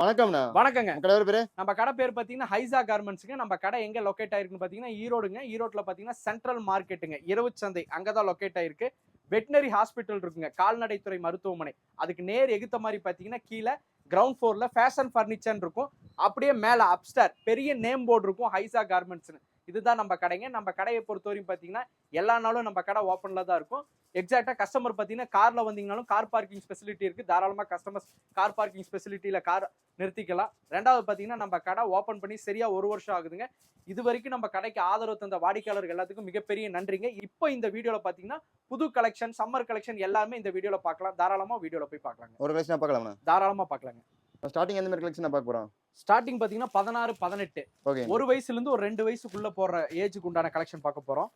வணக்கம்ண்ணா. வணக்கங்க. உங்க கடை பேரு? நம்ம கடை பேர் பார்த்தீங்கன்னா, ஹைசா கார்மெண்ட்ஸ்ங்க. நம்ம கடை எங்க லொகேட் ஆயிருக்குன்னு பார்த்தீங்கன்னா, ஈரோடுங்க. ஈரோட்ல பார்த்தீங்கன்னா, சென்ட்ரல் மார்க்கெட்டுங்க. இரவு சந்தை அங்க தான் லொகேட் ஆயிருக்கு. வெட்னரி ஹாஸ்பிட்டல் இருக்குங்க. கால்நடைத்துறை மருத்துவமனை. அதுக்கு நேர் எகுத்த மாரி பார்த்தீங்கன்னா, கீழ கிரவுண்ட் ஃப்ளோர்ல ஃபேஷன் ஃபர்னிச்சர்ன்னு இருக்கும். அப்படியே மேல அப்ஸ்டார் பெரிய நேம் போர்டு இருக்கும் ஹைசா கார்மெண்ட்ஸ்ன்னு. இதுதான் நம்ம கடைங்க. நம்ம கடையை பொறுத்தவரையும் பார்த்தீங்கன்னா, எல்லா நாளும் நம்ம கடை ஓப்பன்ல தான் இருக்கும். எக்ஸாக்ட்டா கஸ்டமர் பார்த்தீங்கன்னா, கார்ல வந்தீங்கனாலும் கார் பார்க்கிங் ஃபெசிலிட்டி இருக்கு. தாராளமா கஸ்டமர்ஸ் கார் பார்க்கிங் ஃபெசிலிட்டில கார் நிறுத்திக்கலாம். ரெண்டாவது பார்த்தீங்கன்னா, நம்ம கடை ஓப்பன் பண்ணி சரியா 1 வருஷம் ஆகுதுங்க. இதுவரைக்கும் நம்ம கடைக்கு ஆதரவு தந்த வாடிக்கையாளர்கள் எல்லாத்துக்கும் மிகப்பெரிய நன்றிங்க. இப்போ இந்த வீடியோல பார்த்தீங்கன்னா, புது கலெக்ஷன், சம்மர் கலெக்ஷன் எல்லாமே இந்த வீடியோல பார்க்கலாம். தாராளமா வீடியோல போய் பார்க்கலாங்க. ஒரு கலெக்ஷனா பார்க்கலாம்ண்ணா. தாராளமா பார்க்கலாங்க. ஸ்டார்டிங் எந்த மாதிரி கலெக்ஷனா பார்க்க போறோம்? ஸ்டார்டிங் பார்த்தீங்கன்னா 16, 18 ஓகே. 1 வயசுலேருந்து ஒரு 2 வயசுக்குள்ள போடுற ஏஜுக்கு உண்டான கலெக்ஷன் பார்க்க போறோம்.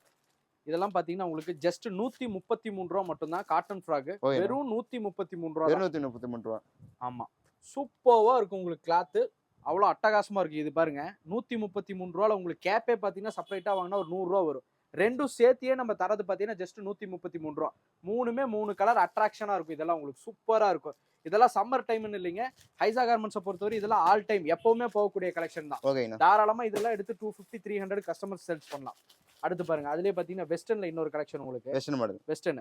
இதெல்லாம் பார்த்தீங்கன்னா உங்களுக்கு ஜஸ்ட் ரூ. 133 மட்டும் தான். காட்டன் ஃப்ராக் வெறும் ரூ. 133 வெறும் 133 ஆமா. சூப்பர்வா இருக்கும் உங்களுக்கு கிளாத். அவ்வளோ அட்டகாசமா இருக்கு. இது பாருங்க ரூ. 133 உங்களுக்கு கேப்பே பார்த்தீங்கன்னா செப்பரேட்டா வாங்கினா ஒரு ரூ. 100 வரும். ரெண்டும் சேர்த்தியே நம்ம தரது பார்த்தீங்கன்னா ஜஸ்ட் ரூ. 133. மூணுமே 3 கலர் அட்ராக்ஷனா இருக்கும். இதெல்லாம் உங்களுக்கு சூப்பரா இருக்கும். இதெல்லாம் சம்மர் டைம்னு இல்லைங்க. ஹைசா கார்மெண்ட்ஸை பொறுத்தவரை இதெல்லாம் ஆல் டைம் எப்பவுமே போகக்கூடிய கலெக்ஷன் தான். ஓகேண்ணா. தாராளமா இதெல்லாம் எடுத்து 250, 300 கஸ்டமர் சேல்ஸ் பண்ணலாம். அடுத்து பாருங்க, அதுலயே பாத்தீங்கன்னா வெஸ்டர்ன்ல இன்னொரு கலெக்ஷன் உங்களுக்கு. Western model. Western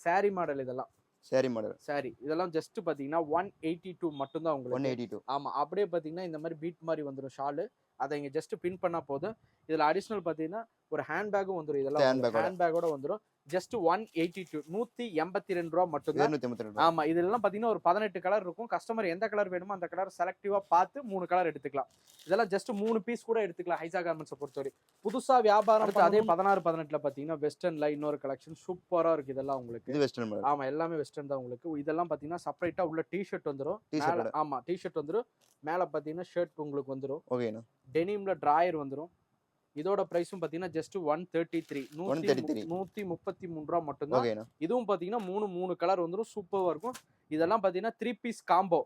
sorry model. இதெல்லாம் சாரி மாடல். சாரி இதெல்லாம் ஜஸ்ட் பாத்தீங்கன்னா 182 மட்டும் தான் உங்களுக்கு. 182. ஆமா. அப்படியே பாத்தீங்கன்னா இந்த மாதிரி பீட் மாதிரி வந்துடும் ஷாலு. அதை இங்க ஜஸ்ட் பின் பண்ணா போதும். இதுல அடிஷனல் பாத்தீங்கன்னா ஒரு ஹேண்ட் பேக்கும் வந்துடும். இதெல்லாம் ஹேண்ட் பேக்கோட வந்துடும். ஜஸ்ட் 182 182 மட்டும் தான். 182. ஆமா. இதெல்லாம் பாத்தீங்கன்னா ஒரு 18 கலர் இருக்கும். கஸ்டமர் எந்த கலர் வேணுமோ அந்த கலர் செலக்டிவா பார்த்து 3 கலர் எடுத்துக்கலாம். இதெல்லாம் ஜஸ்ட் 3 பீஸ் கூட எடுத்துக்கலாம் ஹைசா கார்மெண்ட்ஸை பொறுத்தவரை. புதுசா வியாபாரம் அதே 16, 18ல பாத்தீங்கன்னா வெஸ்டர்ன்ல இன்னொரு கலெக்ஷன் சூப்பரா இருக்கு. இதெல்லாம் உங்களுக்கு இது வெஸ்டர்ன் மாடல். ஆமா. எல்லாமே வெஸ்டர்ன் தான் உங்களுக்கு. இதெல்லாம் பாத்தீங்கன்னா செப்பரேட்டா உள்ள டி-ஷர்ட் வந்துரும். ஆமா. டி-ஷர்ட் வந்துரும். மேல பாத்தீங்கன்னா ஷர்ட் உங்களுக்கு வந்துரும். ஓகேண்ணா. டெனிம்ல டிராயர் வந்துரும். இதோட பிரைஸும் பாத்தீங்கன்னா ஜஸ்ட் 133 133 மட்டும் தான். ஓகேண்ணா. இதுவும் பாத்தீங்கன்னா 3 கலர் வந்துரும். சூப்பரா இருக்கும். இதெல்லாம் பாத்தீங்கன்னா 3 பீஸ் காம்போ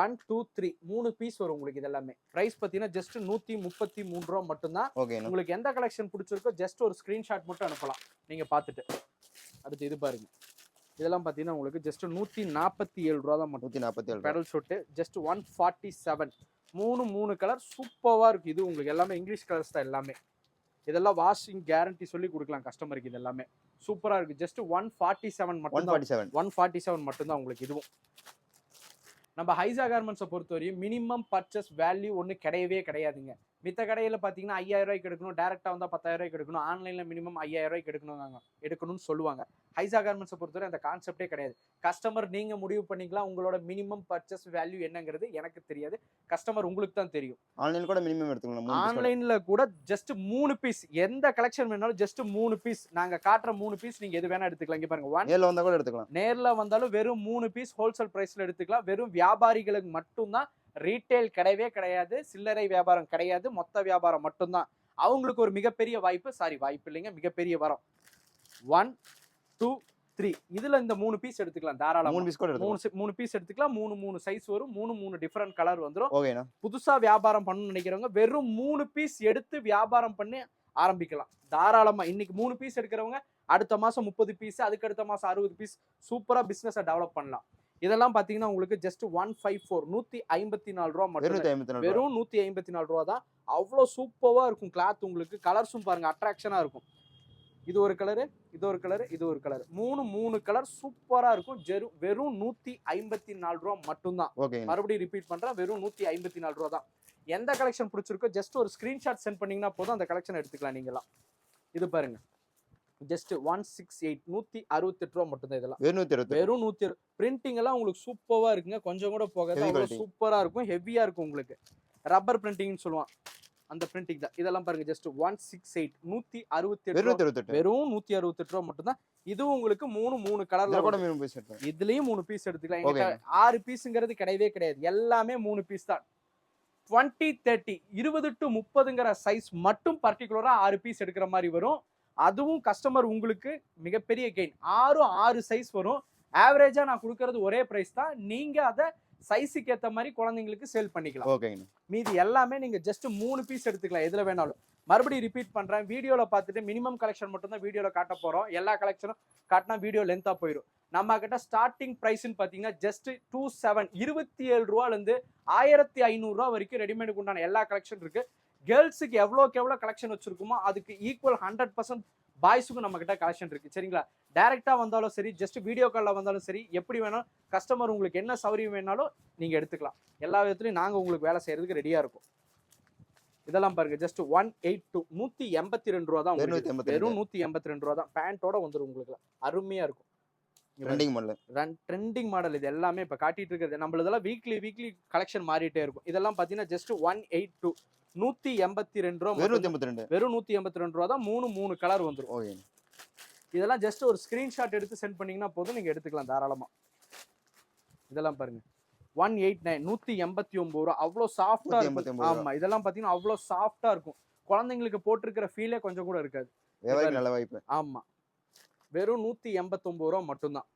1 2 3 3 பீஸ் வரும் உங்களுக்கு. இது எல்லாமே பிரைஸ் பாத்தீங்கன்னா ஜஸ்ட் 133 மட்டும் தான். ஓகேண்ணா. உங்களுக்கு எந்த கலெக்ஷன் பிடிச்சிருக்கோ ஜஸ்ட் ஒரு ஸ்கிரீன்ஷாட் மட்டும் அனுப்பலாம் நீங்க பாத்துட்டு. அடுத்து இது பாருங்க. இதெல்லாம் பாத்தீங்கன்னா உங்களுக்கு ஜஸ்ட் 147 தான் மட்டும். 147 பெடல் ஷூட் ஜஸ்ட் 147. 3 கலர் சூப்பரா இருக்கு. இது உங்களுக்கு எல்லாமே இங்கிலீஷ் கலர்ஸ் தான் எல்லாமே. இதெல்லாம் வாஷிங் கேரண்டி சொல்லி கொடுக்கலாம் கஸ்டமருக்கு. இது எல்லாமே சூப்பரா இருக்கு. ஜஸ்ட் 147 மட்டும் தான். 147 மட்டும் தான் உங்களுக்கு. இதுவும் நம்ம ஹைசா கார்மெண்ட்ஸை பொறுத்தவரையும் மினிமம் பர்ச்சேஸ் வேல்யூ ஒன்று கிடையவே கிடையாதுங்க. மித்த கடையில் பார்த்தீங்கன்னா 5000 ரூபாய்க்கு எடுக்கணும், டேரெக்டாக வந்தால் 10,000 ரூபாய்க்கு எடுக்கணும், ஆன்லைனில் மினிமம் 5000 ரூபாய்க்கு எடுக்கணும்னு சொல்லுவாங்க. ஹைசா கார்மெண்ட்ஸை பொறுத்தவரை அந்த கான்செப்டே கிடையாது. கஸ்டமர் நீங்கள் முடிவு பண்ணிக்கலாம் உங்களோட மினிமம் பர்ச்சேஸ் வேல்யூ என்னங்கிறது. எனக்கு தெரியாது, கஸ்டமர் உங்களுக்கு தான் தெரியும். ஆன்லைனில் கூட மினிமம் எடுத்துக்கலாம். ஆன்லைனில் கூட ஜஸ்ட் 3 பீஸ் எந்த கலெக்ஷன் வேணாலும் ஜஸ்ட் 3 பீஸ் நாங்கள் காட்டுற 3 பீஸ் நீங்கள் எது வேணா எடுத்துக்கலாம். இங்கே பாருங்க, நேரில் வந்தால் கூட எடுத்துக்கலாம். நேரில் வந்தாலும் வெறும் 3 பீஸ் ஹோல்சேல் ப்ரைஸில் எடுத்துக்கலாம். வெறும் வியாபாரிகளுக்கு மட்டும்தான். ரீட்டைல் கிடையவே கிடையாது. சில்லறை வியாபாரம் கிடையாது. மொத்த வியாபாரம் மட்டும்தான். அவங்களுக்கு ஒரு மிகப்பெரிய வாய்ப்பு. வாய்ப்பு இல்லைங்க, மிகப்பெரிய வரம். 1 2 3 இதுல இந்த 3 பீஸ் எடுத்துக்கலாம். தாராளமா 3 பீஸ் கூட எடுத்துக்கலாம். 3 பீஸ் எடுத்துக்கலாம். 3 சைஸ் வரும். 3 டிஃபரண்ட் கலர் வந்துரும். ஓகேண்ணா. புதுசா வியாபாரம் பண்ணணும்னு நினைக்கிறவங்க வெறும் 3 பீஸ் எடுத்து வியாபாரம் பண்ணி ஆரம்பிக்கலாம் தாராளமா. இன்னைக்கு 3 பீஸ் எடுக்கிறவங்க அடுத்த மாசம் 30 பீஸ், அதுக்கு அடுத்த மாசம் 60 பீஸ் சூப்பரா பிசினஸை டெவலப் பண்ணலாம். இதெல்லாம் பாத்தீங்கன்னா உங்களுக்கு ஜஸ்ட் 154 154 மட்டும். வெறும் 154 தான். அவ்வளோ சூப்பரா இருக்கும் கிளாத் உங்களுக்கு. கலர்ஸும் பாருங்க அட்ராக்ஷனா இருக்கும். இது ஒரு கலரு, இது ஒரு கலரு, இது ஒரு கலர். 3 கலர் சூப்பரா இருக்கும். வெறும் 154 மட்டும்தான். மறுபடியும் ரிப்பீட் பண்றேன், வெறும் 154 தான். எந்த கலெக்ஷன் பிடிச்சிருக்கோ ஜஸ்ட் ஒரு ஸ்கிரீன்ஷாட் சென்ட் பண்ணீங்கன்னா போதும், அந்த கலெக்ஷன் எடுத்துக்கலாம் நீங்களாம். இது பாருங்க ஜஸ்ட் 168 168 மட்டும் தான். இதெல்லாம் வெறும் 160. பிரிண்டிங் எல்லாம் உங்களுக்கு சூப்பரா இருக்குங்க. கொஞ்சம் கூட போகாது. சூப்பரா இருக்கும். ஹெவியா இருக்கும் உங்களுக்கு. ரப்பர் பிரிண்டிங்னு சொல்லுவான் அந்த பிரிண்டிங் தான். இதெல்லாம் பாருங்க ஜஸ்ட் 168 168 வெறும் 168 மட்டும் தான். இதுவும் உங்களுக்கு 3 கலர்ல. இதுலயும் 3 பீஸ் எடுத்துக்கலாம். 6 பீஸ்ங்கிறது கிடையவே கிடையாது. எல்லாமே 3 பீஸ் தான். 20 30 20 to 30ங்கிற சைஸ் மட்டும் பர்டிகுலரா 6 பீஸ் எடுக்கிற மாதிரி வரும். அதுவும் கஸ்டமர் உங்களுக்கு மிகப்பெரிய கெயின். 6 சைஸ் வரும். ஆவரேஜா நான் கொடுக்கறது ஒரே பிரைஸ் தான். நீங்க அதை சைஸுக்கு ஏற்ற மாதிரி குழந்தைங்களுக்கு சேல் பண்ணிக்கலாம். மீதி எல்லாமே நீங்க ஜஸ்ட் 3 பீஸ் எடுத்துக்கலாம் எதுல வேணாலும். மறுபடியும் ரிப்பீட் பண்றேன், வீடியோல பார்த்துட்டு மினிமம் கலெக்ஷன் மட்டும் தான் வீடியோல காட்ட போறோம். எல்லா கலெக்ஷனும் காட்டினா வீடியோ லென்த்தா போயிடும். நம்ம கிட்ட ஸ்டார்டிங் பிரைஸ்ன்னு பாத்தீங்கன்னா ஜஸ்ட் 27 ரூபால இருந்து 1500 ரூபா வரைக்கும் ரெடிமேடுக்கு உண்டான எல்லா கலெக்ஷன் இருக்கு. கேர்ள்ஸுக்கு எவ்வளோக்கு எவ்வளோ கலெக்ஷன் வச்சிருக்குமோ அதுக்கு ஈக்குவல் 100% பாய்ஸுக்கும் நம்ம கிட்ட கலெக்ஷன் இருக்கு. சரிங்களா? டைரக்டா வந்தாலும் சரி, ஜஸ்ட் வீடியோ கால்ல வந்தாலும் சரி, எப்படி வேணாலும் கஸ்டமர் உங்களுக்கு என்ன சௌகரியம் வேணாலும் நீங்க எடுத்துக்கலாம். எல்லா விதத்துலையும் நாங்க உங்களுக்கு வேலை செய்யறதுக்கு ரெடியா இருக்கும். இதெல்லாம் பாருங்க, ஜஸ்ட் 182 182 ரூபா தான். வெறும் 182 ரூபா தான். பேண்டோட வந்துடும் உங்களுக்கு. அருமையா இருக்கும். ட்ரெண்டிங் மாடல் இது எல்லாமே இப்ப காட்டிட்டு இருக்கிறது. நம்மளதெல்லாம் வீக்லி கலெக்ஷன் மாறிட்டே இருக்கும். இதெல்லாம் பாத்தீங்கன்னா ஜஸ்ட் 182 182 ரூபா. வெறும் 182 ரூபா தான். மூணு கலர் வந்துடும். இதெல்லாம் ஜஸ்ட் ஒரு ஸ்கிரீன்ஷாட் எடுத்து சென்ட் பண்ணீங்கன்னா போதும், நீங்க எடுத்துக்கலாம் தாராளமா. இதெல்லாம் பாருங்க 189 189 ரூபா. அவ்வளோ சாஃப்டா இருக்கும். ஆமா, இதெல்லாம் பாத்தீங்கன்னா அவ்வளோ சாஃப்டா இருக்கும். குழந்தைங்களுக்கு போட்டிருக்கிற ஃபீலே கொஞ்சம் கூட இருக்காது. நல்ல வாய்ப்பு. ஆமா, வெறும் 189 ரூபா மட்டும்தான்.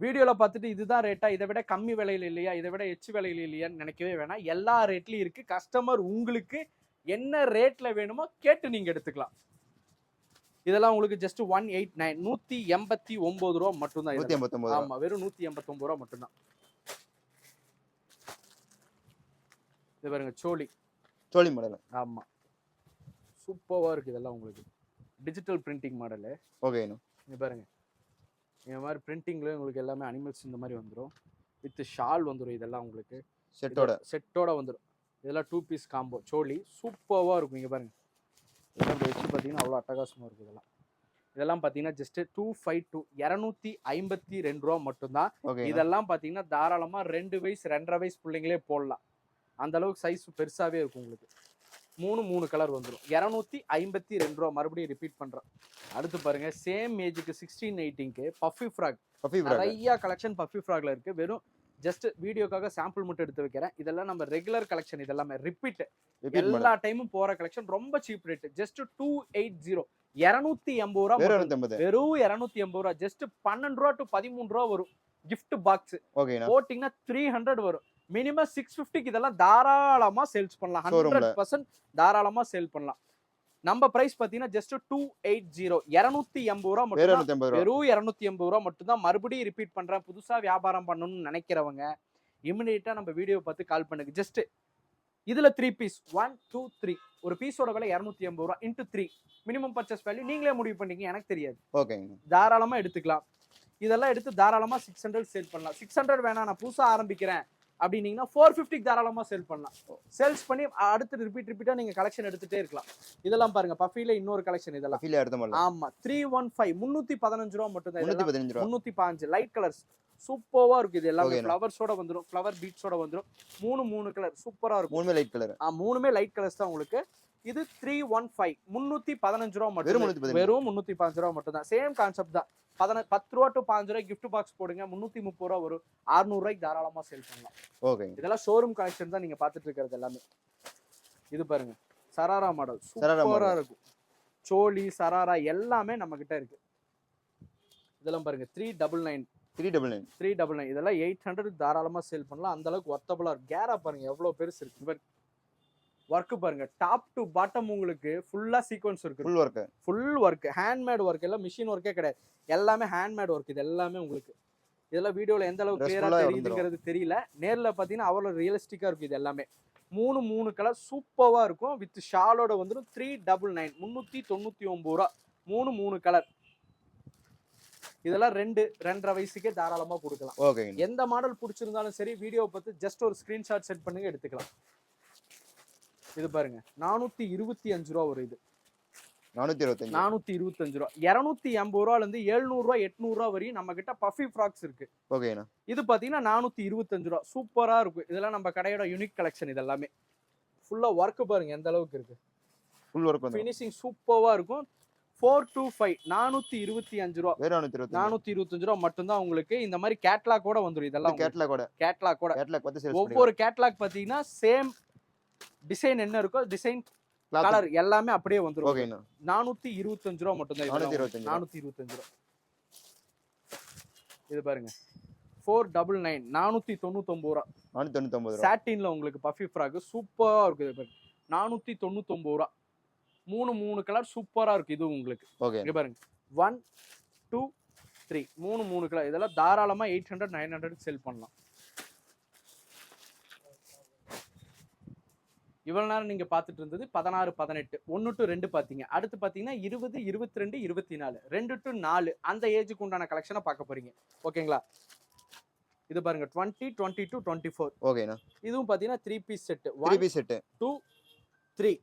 வீடியோல பார்த்துட்டு இதுதான் ரேட்டா, இதை விட கம்மி விலையில இல்லையா, இதை விட எச்சு விலையில இல்லையான்னு நினைக்கவே வேணாம். எல்லா ரேட்லயும் இருக்கு. கஸ்டமர் உங்களுக்கு என்ன ரேட்ல வேணுமோ கேட்டு நீங்க எடுத்துக்கலாம். இதெல்லாம் உங்களுக்கு ஜஸ்ட் 189 189 ரூபா மட்டும்தான். ஆமா, வெறும் 189 ரூபா மட்டும்தான். இது பாருங்க, சோலி மாடல். ஆமா, சூப்பரா இருக்கு. இதெல்லாம் உங்களுக்கு டிஜிட்டல் பிரிண்டிங் மாடலு. இங்க பாருங்க, இந்த மாதிரி பிரிண்டிங்ல உங்களுக்கு எல்லாமே அனிமல்ஸ் இந்த மாதிரி வந்துடும். வித் ஷால் வந்துடும். இதெல்லாம் உங்களுக்கு செட்டோட வந்துடும். இதெல்லாம் 2 பீஸ் காம்போ சோலி. சூப்பராக இருக்கும். இங்கே பாருங்க, இதெல்லாம் வச்சு பார்த்தீங்கன்னா அவ்வளோ அட்டகாசமாக இருக்கும். இதெல்லாம் பார்த்தீங்கன்னா ஜஸ்ட் 252 252 ரூபா மட்டும்தான். இதெல்லாம் பார்த்தீங்கன்னா தாராளமாக 2 வயசு 2.5 வயசு பிள்ளைங்களே போடலாம். அந்த அளவுக்கு சைஸ் பெருசாகவே இருக்கும் உங்களுக்கு. 3 கலர் வந்துடும். 252 ரூபா. மறுபடியும் ரிப்பீட் பண்றேன். அடுத்து பாருங்க, சேம் ஏஜுக்கு 16-18க்கு பஃபி ஃப்ராக். நிறைய கலெக்ஷன் பஃபி ஃப்ராக்ல இருக்கு. வெறும் ஜஸ்ட் வீடியோக்காக சாம்பிள் மட்டும் எடுத்து வைக்கிறேன். இதெல்லாம் நம்ம ரெகுலர் கலெக்ஷன். இதெல்லாமே ரிப்பீட் எல்லா டைமும் போற கலெக்ஷன். ரொம்ப சீப் ரேட். ஜஸ்ட் 280 280 ரூபா. வெறும் 280 ரூபா. ஜஸ்ட் 12 ரூபா டு 13 ரூபா வரும். கிஃப்ட் பாக்ஸ் போட்டீங்கன்னா 300 வரும். மினிமம் 650க்கு இதெல்லாம் தாராளமா சேல்ஸ் பண்ணலாம். 100% தாராளமா சேல் பண்ணலாம். நம்ம பிரைஸ் பாத்தீங்கன்னா ஜஸ்ட் 280 280 ரூபா மட்டும். வெறும் 280 ரூபா மட்டும் தான். மறுபடியும் ரிப்பீட் பண்றேன், புதுசா வியாபாரம் பண்ணணும்னு நினைக்கிறவங்க இமிடியேட்டா நம்ம வீடியோ பார்த்து கால் பண்ணுங்க. ஜஸ்ட் இதுல 3 பீஸ் 1 2 3 ஒரு பீஸோட விலை 280 ரூபா இன்டு 3 மினிமம் பர்ச்சேஸ் வேல்யூ நீங்களே முடிவு பண்ணீங்க, எனக்கு தெரியாது. தாராளமா எடுத்துக்கலாம். இதெல்லாம் எடுத்து தாராளமா 600 சேல் பண்ணலாம். 600 வேணாம், நான் புதுசா ஆரம்பிக்கிறேன் அப்படின்னீங்கன்னா 450 தாராளமா சேல் பண்ணலாம். சேல்ஸ் பண்ணி அடுத்து ரிப்பீட்டா நீங்க கலெக்ஷன் எடுத்துட்டே இருக்கலாம். இதெல்லாம் பாருங்க, பஃபில இன்னொரு கலெக்ஷன். இதெல்லாம் ஆமா 315 315 ரூபா மட்டும் தான். 315 லைட் கலர்ஸ் சூப்பரா இருக்கு. இது எல்லாமே ஃப்ளவர்ஸோட வந்துரும், ஃப்ளவர் பீட்ஸோட வந்துரும். 3 கலர் சூப்பரா இருக்கும். மூணுமே லைட் கலர். மூணுமே லைட் கலர்ஸ் தான் உங்களுக்கு. இது 315 315 ரூபா மட்டும். வெறும் 315 ரூபா மட்டும் தான். சேம் கான்செப்ட் தான். 10 ரூபா டு 15 ரூபாய் கிஃப்ட் பாக்ஸ் போடுங்க, 330 ரூபா வரும். 600 ரூபாய்க்கு தாராளமா சேல் பண்ணலாம். இதெல்லாம் ஷோரூம் கலெக்ஷன் தான் நீங்க பாத்துட்டு இருக்கிறது எல்லாமே. இது பாருங்க, சராரா மாடல் சூப்பரா இருக்கும். சோலி சராரா எல்லாமே நம்ம கிட்ட இருக்கு. இதெல்லாம் பாருங்க 399 இதெல்லாம் 800 தாராளமா சேல் பண்ணலாம். அந்த அளவுக்கு ஒர்த்தபிளா இருக்கு. கேரா பாருங்க எவ்வளவு பெருசு இருக்கு. ஒர்க் பாருங்க, டாப் டு பாட்டம் உங்களுக்கு ஃபுல்லா சீக்வென்ஸ் இருக்கு. Full work handmade work. எல்லாம் மிஷின் ஒர்க்கே கிடையாது, எல்லாமே ஹேண்ட்மேட் ஒர்க். இது எல்லாமே உங்களுக்கு இதெல்லாம் வீடியோல எந்த அளவுக்கு கிளியரா தெரியுதுங்கிறது தெரியல. நேர்ல பாத்தீங்கன்னா அவ்வளவு ரியலிஸ்டிக்கா இருக்கு. இது எல்லாமே 3 கலர் சூப்பரா இருக்கும். வித் ஷாலோட வந்துடும். 399 399 ரூபா. 3 கலர். இதெல்லாம் 2.5 வயசுக்கே தாராளமா கொடுக்கலாம். எந்த மாடல் பிடிச்சிருந்தாலும் சரி, வீடியோ பார்த்து ஜஸ்ட் ஒரு ஸ்கிரீன்ஷாட் செட் பண்ணுங்க, எடுத்துக்கலாம். இது பாருங்க 425 ரூபா வரும். இது 425 ரூபா. 280 ரூபால இருந்து 700 ரூபா 800 ரூபா வரையும் நம்ம கிட்ட பஃபி ஃப்ராக்ஸ் இருக்கு. இது பாத்தீங்கன்னா 425 ரூபா. சூப்பரா இருக்கும். இதெல்லாம் நம்ம கடையோட யூனிக் கலெக்ஷன். இது எல்லாமே ஃபுல்லா ஒர்க் பாருங்க எந்த அளவுக்கு இருக்கு. ஃபுல் ஒர்க் ஃபினிஷிங் சூப்பரா இருக்கும். 425 425 ரூபா. 425 ரூபா மட்டும் தான் உங்களுக்கு. இந்த மாதிரி கேட்லாக் கூட வந்துரும். இதெல்லாம் கேட்லாக் ஒவ்வொரு கேட்லாக் பாத்தீங்கன்னா சேம் டிசைன் என்ன இருக்கோ டிசைன் கலர் எல்லாமே அப்படியே வந்துரும். 425 ரூபா மட்டும் தான். 425 ரூபா. இது பாருங்க 499 499 ரூபா. 499 சாட்டின்ல உங்களுக்கு பஃபி ஃப்ராக் சூப்பரா இருக்கு. இது பாருங்க 499 ரூபா. 3 கலர் சூப்பரா இருக்கு. இது உங்களுக்கு இங்க பாருங்க 1 2 3 3 கலர் இதெல்லாம் தாராளமா 800 900 செல் பண்ணலாம். இவ்வளவு நேரம் நீங்க பார்த்துட்டு இருந்தது 16 18 1 டு 2 பாத்தீங்க. அடுத்து பாத்தீங்கன்னா 20 22 24 2 டு 4 அந்த ஏஜுக்கு உண்டான கலெக்ஷனை பார்க்க போறீங்க. ஓகேங்களா? இது பாருங்க 20 22 24. ஓகேண்ணா. இதுவும் பாத்தீங்கன்னா 3 piece set. 3 piece set 2 3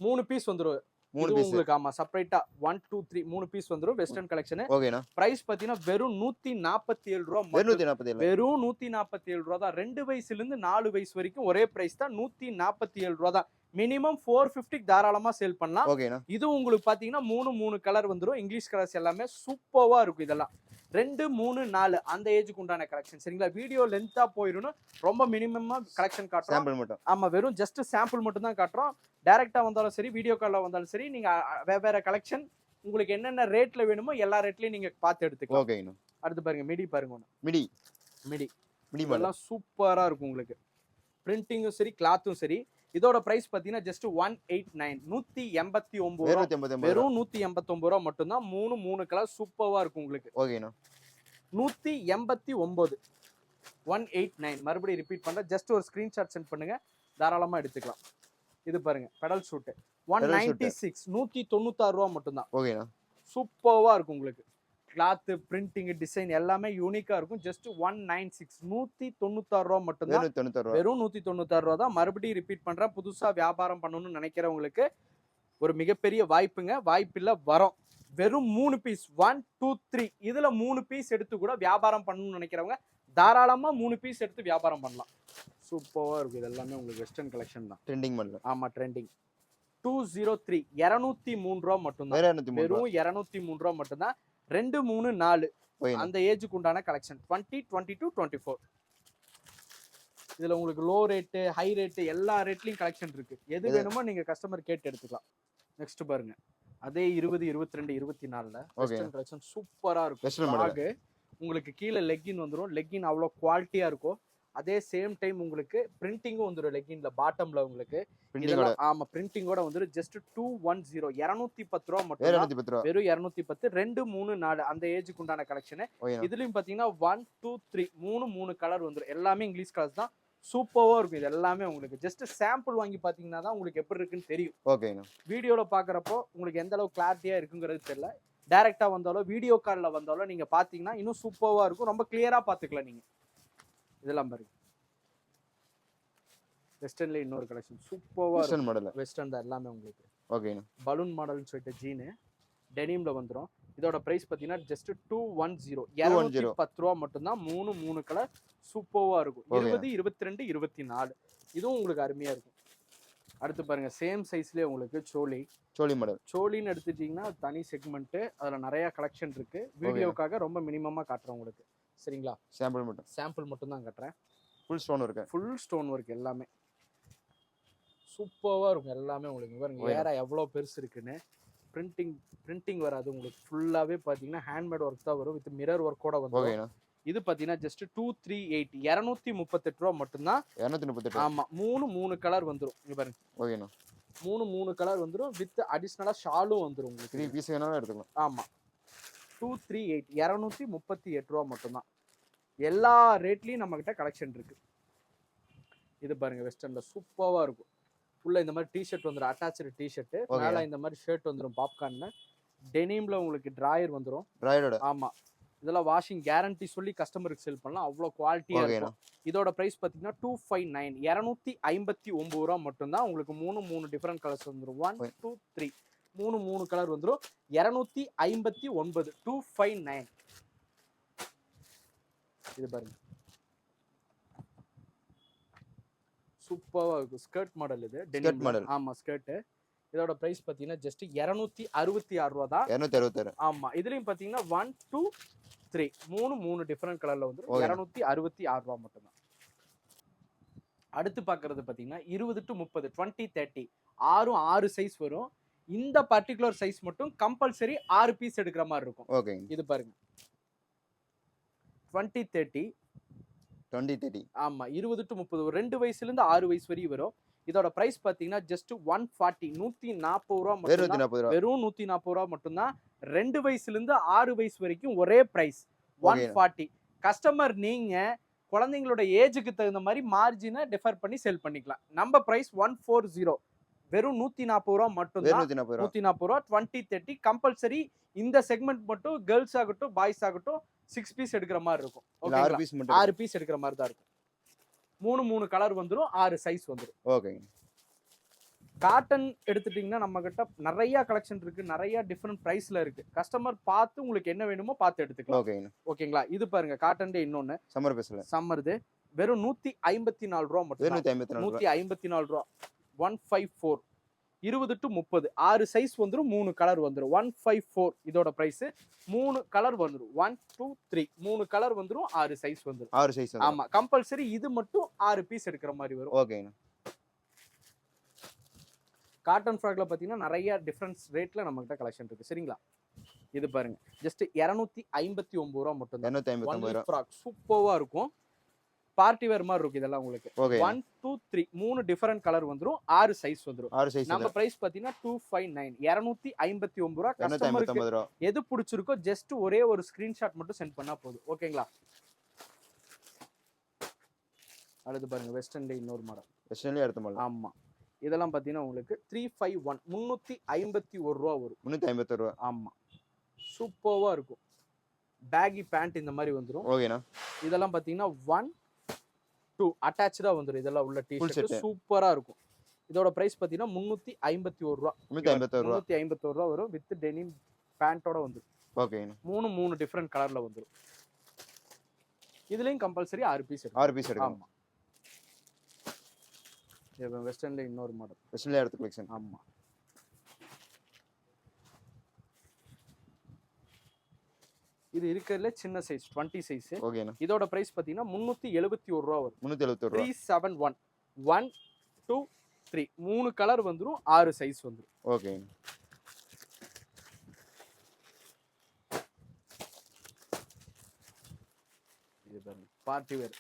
3 piece வந்துரும். 3 பீஸ் உங்களுக்கு ஆமா செப்பரேட்டா 1 2 3 3 பீஸ் வந்துரும். Western collection. ஓகேண்ணா. பிரைஸ் பாத்தீங்கன்னா வெறும் 147 ரூபாய். வெறும் 147. வெறும் 147 ரூபாய் தான். 2 வயசுல இருந்து 4 வயசு வரைக்கும் ஒரே பிரைஸ் தான். 147 ரூபாய் தான். மினிமம் 450 தாராளமா சேல் பண்ணலாம். ஓகேண்ணா. இது உங்களுக்கு பாத்தீங்கன்னா 3 கலர் வந்துரும். இங்கிலீஷ் கலர்ஸ் எல்லாமே சூப்பர்வா இருக்கும். இதெல்லாம் 2 3 4 அந்த ஏஜுக்கு உண்டான கலெக்ஷன். சரிங்களா? வீடியோ லென்த்தா போயிடும். ரொம்ப மினிமமா கலெக்ஷன் காட்டுறோம். சாம்பிள் மட்டும். ஆமா வெறும் ஜஸ்ட் சாம்பிள் மட்டும் தான் காட்டுறோம். டைரக்டா வந்தாலும் சரி, வீடியோ கால்ல வந்தாலும் சரி, நீங்க வெவ்வேறு கலெக்ஷன் உங்களுக்கு என்னென்ன ரேட்ல வேணுமோ எல்லா ரேட்லயும் நீங்க பார்த்து எடுத்துக்கலாம். ஓகேண்ணா. அடுத்து பாருங்க மிடி பாருங்க. மிடி மிடி மிடி எல்லாம் சூப்பரா இருக்கும் உங்களுக்கு. பிரிண்டிங்கும் சரி, கிளாத்தும் சரி. இதோட பிரைஸ் பாத்தீங்கன்னா ஜஸ்ட் 189 189 வெறும் 189 ரூபா மட்டும் தான். 3 கலர் சூப்பரா இருக்கும் உங்களுக்கு. ஓகேண்ணா. 189 189 மறுபடியும் ரிப்பீட் பண்றேன். ஜஸ்ட் ஒரு ஸ்கிரீன்ஷாட் சென்ட் பண்ணுங்க, தாராளமா எடுத்துக்கலாம். இது பாருங்க பெடல் சூட் 196 196 ரூபா மட்டும் தான். ஓகேண்ணா. சூப்பர்வா இருக்கும் உங்களுக்கு. கிளாத், பிரிண்டிங், டிசைன் எல்லாமே யூனிக்கா இருக்கும். ஜஸ்ட் 196 196 ரூபா மட்டும் தான். வெறும் 196 ரூபா தான். மறுபடியும் ரிப்பீட் பண்றேன். புதுசா வியாபாரம் பண்ணணும்னு நினைக்கிறவங்களுக்கு ஒரு மிகப்பெரிய வாய்ப்புங்க. வாய்ப்பில்ல வரோம். வெறும் 3 பீஸ் 1 2 3 இதுல 3 பீஸ் எடுத்து கூட வியாபாரம் பண்ணணும்னு நினைக்கிறவங்க தாராளமா 3 பீஸ் எடுத்து வியாபாரம் பண்ணலாம். சூப்பர்வா இருக்கும். இது எல்லாமே உங்களுக்கு வெஸ்டர்ன் கலெக்ஷன் தான். Trending model. ஆமா ட்ரெண்டிங். 203 203 ரூபா மட்டும் தான். வெறும் 203 ரூபா மட்டும் தான். 2 3 4 அந்த ஏஜுக்கு உண்டான கலெக்ஷன். 20 22 24 இதுல உங்களுக்கு லோ ரேட்டு, ஹை ரேட்டு எல்லா ரேட்லயும் கலெக்ஷன் இருக்கு. எது வேணுமோ நீங்க கஸ்டமர் கேட்டு எடுத்துக்கலாம். நெக்ஸ்ட் பாருங்க அதே 20 22 24ல வெஸ்டர்ன் கலெக்ஷன் சூப்பரா இருக்கும். உங்களுக்கு கீழே லெக்கின் வந்துரும். லெக்கின் அவ்வளோ குவாலிட்டியா இருக்கும். அதே சேம் டைம் உங்களுக்கு பிரிண்டிங்கும் வந்துடும். லெக்கின்ல பாட்டம்ல உங்களுக்கு ஆமா பிரிண்டிங்கோட வந்துடும். ஜஸ்ட் 210 210 ரூபா மட்டும். வெறும் 210 2 3 4 அந்த ஏஜுக்கு உண்டான கலெக்ஷன். இதுலயும் பாத்தீங்கன்னா 1 2 3 3 கலர் வந்துடும். எல்லாமே இங்கிலீஷ் கலர்ஸ் தான். சூப்பர்வா இருக்கும். இது எல்லாமே உங்களுக்கு ஜஸ்ட் சாம்பிள் வாங்கி பாத்தீங்கன்னா தான் உங்களுக்கு எப்படி இருக்குன்னு தெரியும். ஓகேங்க. வீடியோல பாக்குறப்போ உங்களுக்கு எந்த அளவுக்கு கிளாரிட்டியா இருக்குங்கிறது தெரியல. டைரக்டா வந்தாலோ வீடியோ கால்ல வந்தாலோ நீங்க பாத்தீங்கன்னா இன்னும் சூப்பர்வா இருக்கும். ரொம்ப கிளியரா பாத்துக்கலாம் நீங்க. இதெல்லாம் பாருங்க வெஸ்டர்ன்ல இன்னொரு கலெக்ஷன் சூப்பர்வா வெஸ்டர்ன் மாடல். வெஸ்டர்ன் தான் எல்லாமே உங்களுக்கு. ஓகேங்க. பலூன் மாடல்னு சொல்லிட்டு ஜீன் டெனிம்ல வந்துரும். இதோட பிரைஸ் பாத்தீங்கன்னா ஜஸ்ட் 210 210 ரூபா மட்டும் தான். 3 கலர் சூப்பர்வா இருக்கும். 20 22 24 இதுவும் உங்களுக்கு அருமையா இருக்கும். அடுத்து பாருங்க சேம் சைஸ்லயே உங்களுக்கு சோலி மாடல். சோலின்னு எடுத்துட்டீங்கன்னா தனி செக்மெண்ட். அதுல நிறைய கலெக்ஷன் இருக்கு. வீடியோக்காக ரொம்ப மினிமமா காட்டுறேன் உங்களுக்கு. சரிங்களா? சாம்பிள் மட்டும் தான் காட்டுறேன். ஃபுல் ஸ்டோன் ஒர்க் எல்லாமே சூப்பர்வா இருக்கும். எல்லாமே உங்களுக்கு பாருங்க வேற எவ்வளவு பெருசு இருக்குன்னு. பிரிண்டிங் வராது உங்களுக்கு. ஃபுல்லாவே பாத்தீங்கன்னா ஹேண்ட்மேட் ஒர்க் தான் வரும். வித் மிரர் ஒர்க்கோட வந்து. இது பாத்தீங்கன்னா ஜஸ்ட் 238 238 ரூபா மட்டும் தான். 238. ஆமா 3 கலர் வந்துரும். இங்க பாருங்க. ஓகேண்ணா. 3 கலர் வந்துரும். வித் அடிஷனலா ஷாலும் வந்துரும் உங்களுக்கு. 3 பீஸ் வேணாலும் எடுத்துக்கலாம். ஆமா 238 238 ரூபா மட்டும் தான். எல்லா ரேட்லயும் நம்ம கிட்ட கலெக்ஷன் இருக்கு. இது பாருங்க வெஸ்டர்ன்ல சூப்பர்வா இருக்கும். உள்ள இந்த மாதிரி டி-ஷர்ட் வந்துரும். Attached T-shirt. மேல இந்த மாதிரி ஷர்ட் வந்துரும். பாப்கார்ன் டெனிம்ல உங்களுக்கு டிராயர் வந்துரும். ஆமா இதெல்லாம் வாஷிங் கேரண்டி சொல்லி கஸ்டமருக்கு செல் பண்ணலாம். அவ்வளோ குவாலிட்டியா இருக்கும். இதோட பிரைஸ் பாத்தீங்கன்னா 259 259 ரூபா மட்டும் தான். உங்களுக்கு 3 டிஃபரெண்ட் கலர்ஸ் வந்துரும். 1 2 3 3 கலர் வந்துரும். 259 259. இது பாருங்க சூப்பர்வா இருக்கும். ஸ்கர்ட் மாடல் இது. Denim model. ஆமா ஸ்கர்ட். இதோட பிரைஸ் பாத்தீங்கன்னா ஜஸ்ட் 266 ரூபா தான். 266. ஆமா இதுலயும் பாத்தீங்கன்னா 1 2 3 3 டிஃபரெண்ட் கலர்ல வந்துரும். 266 ரூபா மட்டும் தான். அடுத்து பாக்குறது பாத்தீங்கன்னா 20 to 30 20 30 6 சைஸ் வரும். இந்த பர்டிகுலர் சைஸ் மட்டும் கம்பல்சரி 6 பீஸ் எடுக்கிற மாதிரி இருக்கும். ஓகே இது பாருங்க 20 30 ஆமா 20 to 30 2 வயசுல இருந்து 6 வயசு வரையும் வரும். இதோட பிரைஸ் பாத்தீங்கன்னா ஜஸ்ட் 140 140 ரூபா வெறும் மட்டும் 140 ரூபா. வெறும் 140 ரூபா மட்டும்தான். 2 வயசுல இருந்து 6 வயசு வரைக்கும் ஒரே பிரைஸ் 140. கஸ்டமர் நீங்க குழந்தைங்களோட ஏஜுக்கு தகுந்த மாதிரி மார்ஜினை டிஃபர் பண்ணி செல் பண்ணிக்கலாம். நம்ம பிரைஸ் 140 வெறும் 140 ரூபா மட்டும் தான். 140 ரூபா 2030 கம்பல்சரி. இந்த செக்மெண்ட் மட்டும் கேர்ள்ஸ் ஆகட்டும் பாய்ஸ் ஆகட்டும் 6 பீஸ் எடுக்கிற மாதிரி இருக்கும். 6 பீஸ் எடுக்கிற மாதிரி தான் இருக்கும். 3 கலர் வந்துரும், 6 சைஸ் வந்துரும். ஓகேங்க. காட்டன் எடுத்துட்டீங்கன்னா நம்ம கிட்ட நிறைய கலெக்ஷன் இருக்கு, நிறைய டிஃபரெண்ட் பிரைஸ்ல இருக்கு. கஸ்டமர் பார்த்து உங்களுக்கு என்ன வேணுமோ பார்த்து எடுத்துக்கலாம். ஓகேங்க. ஓகேங்களா? இது பாருங்க காட்டன்ல இன்னொன்னு சம்மர் பீஸ்ல. சம்மர்து வெறும் 154 ரூபா மட்டும். 154 ரூபா 154. 20 to 30 6 சைஸ் வந்துரும், 3 கலர் வந்துரும். 154 இதோட பிரைஸ். 3 கலர் வந்துரும். 1 2 3 3 கலர் வந்துரும், 6 சைஸ் வந்துரும். 6 சைஸ். ஆமா கம்பல்சரி இது மட்டும் 6 பீஸ் எடுக்கிற மாதிரி வரும். ஓகேங்க. காட்டன் ஃப்ராக்ல பாத்தீங்கன்னா நிறைய டிஃபரன்ஸ் ரேட்ல நம்ம கிட்ட கலெக்ஷன் இருக்கு. சரிங்களா? இது பாருங்க ஜஸ்ட் 259 ரூபா மட்டும் தான். 259 ரூபா ஃப்ராக் சூப்பரா இருக்கும். பார்ட்டி வேர் மாதிரி இருக்கும் இதெல்லாம் உங்களுக்கு. 1 2 3 3 டிஃபரெண்ட் கலர் வந்துரும், 6 சைஸ் வந்துரும். 6 சைஸ். நம்ம பிரைஸ் பாத்தீங்கன்னா 259 259 ரூபா. கஸ்டமருக்கு எது பிடிச்சிருக்கோ ஜஸ்ட் ஒரே ஒரு ஸ்கிரீன்ஷாட் மட்டும் சென்ட் பண்ணா போதும். ஓகேங்களா? அடுத்து பாருங்க வெஸ்டர்ன்ல இன்னொரு மாடல். வெஸ்டர்ன்ல அடுத்த மாடல். ஆமா இதெல்லாம் பாத்தீங்கன்னா உங்களுக்கு 351 351 ரூபா வரும். 351 ரூபா. ஆமா சூப்பரா இருக்கும். பேகி பேண்ட் இந்த மாதிரி வந்துரும். ஓகேனா? இதெல்லாம் பாத்தீங்கன்னா 1 2 அட்டாச்சா வந்துரும். இதெல்லாம் உள்ள டி-ஷர்ட் சூப்பரா இருக்கும். இதோட பிரைஸ் பாத்தீங்கன்னா 351 ரூபா. 351 ரூபா வரும் வித் டெனிம் பேண்டோட வந்துரும். ஓகேனா? 3 டிஃபரெண்ட் கலர்ல வந்துரும். இதுலயும் கம்பல்சரி 6 பீஸ் 6 பீஸ் எடுக்கலாம். ஆமா. இது வெஸ்டர்ன்ல இன்னொரு மாடல். வெஸ்டர்ன்ல அடுத்த கலெக்ஷன். ஆமா இது இருக்கிறதுல சின்ன சைஸ் 20 சைஸ். ஓகேனா? இதோட பிரைஸ் பாத்தீங்கன்னா 371 ரூபா வரும். 371 ரூபா. 371 1 2 3 3 கலர் வந்துரும், 6 சைஸ் வந்துரும். ஓகேங்க. இது பாருங்க பார்ட்டி வேர்.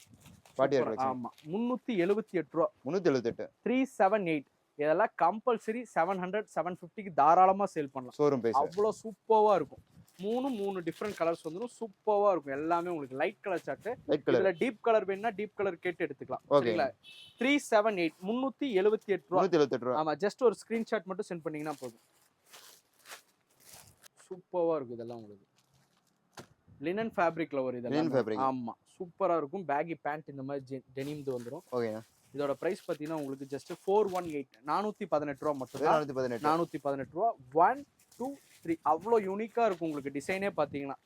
ஆமா 378 ரூபா. 378 378 இதெல்லாம் கம்பல்சரி 700 750க்கு தாராளமா சேல் பண்ணலாம். Showroom price. அவ்வளவு சூப்பரா இருக்கும். 3 டிஃபரெண்ட் கலர்ஸ் வந்துரும், சூப்பரா இருக்கும். எல்லாமே உங்களுக்கு லைட் கலர் சார்ட். இதுல டீப் கலர் வேணும்னா டீப் கலர் கேட்டு எடுத்துக்கலாம். சரிங்களா? 378 378 ரூபா. 378 ரூபா. ஆமா ஜஸ்ட் ஒரு ஸ்கிரீன்ஷாட் மட்டும் சென்ட் பண்ணீங்கன்னா போதும். சூப்பரா இருக்கும் இதெல்லாம் உங்களுக்கு. லினன் ஃபேப்ரிக்ல ஒரு இதெல்லாம். ஆமா சூப்பரா இருக்கும். பேகி பேண்ட் இந்த மாதிரி டெனிம்து வந்துரும். ஓகேனா? இதோட பிரைஸ் பாத்தீங்கன்னா உங்களுக்கு ஜஸ்ட் 418 418 ரூபா மட்டும் தான். 418 ரூபா. 1 2 3 அவ்வளோ யூனிக்கா இருக்கும் உங்களுக்கு. டிசைனே பாத்தீங்கன்னா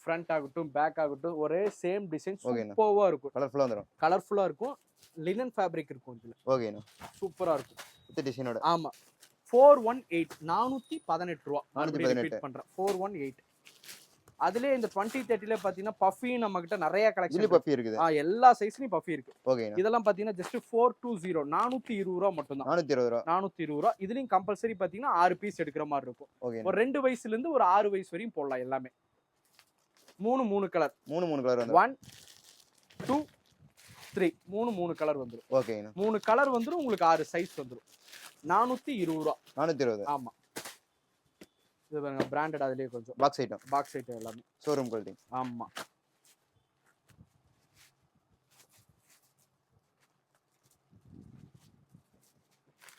ஃப்ரண்ட் ஆகட்டும் பேக் ஆகட்டும் ஒரே சேம் டிசைன் சூப்பரா இருக்கும். கலர்ஃபுல்லா வந்துரும். கலர்ஃபுல்லா இருக்கும். லினன் ஃபேப்ரிக் இருக்கும் இதுல. ஓகேனா? சூப்பரா இருக்கும் இந்த டிசைனோட. ஆமா 418 418 ரூபா. 418 பண்றேன் 418. அதுலயே இந்த 2030ல பாத்தீங்கன்னா பஃபி நம்ம கிட்ட நிறைய கலெக்ஷன் பஃபி இருக்குது. எல்லா சைஸ்லயும் பஃபி இருக்கு. ஓகேனா? இதெல்லாம் பாத்தீங்கன்னா ஜஸ்ட் 420 420 ரூபா மட்டும் தான். 420 ரூபா. 420 ரூபா. இதுலயும் கம்பல்சரி பாத்தீங்கன்னா 6 பீஸ் எடுக்கிற மாதிரி இருக்கும். ஒரு 2 வயசுல இருந்து ஒரு 6 வயசு வரையும் போடலாம் எல்லாமே. 3 கலர். 3 கலர் வந்து 1 2 3 3 கலர் வந்துரும். ஓகேனா? 3 கலர் வந்துரும் உங்களுக்கு 6 சைஸ் வந்துரும். 420 ரூபா. 420. ஆமா இது பாருங்க பிராண்டட். அதுலயே கொஞ்சம் பாக்ஸ் ஐட்டம் எல்லாமே ஷோரூம் குவாலிட்டி. ஆமா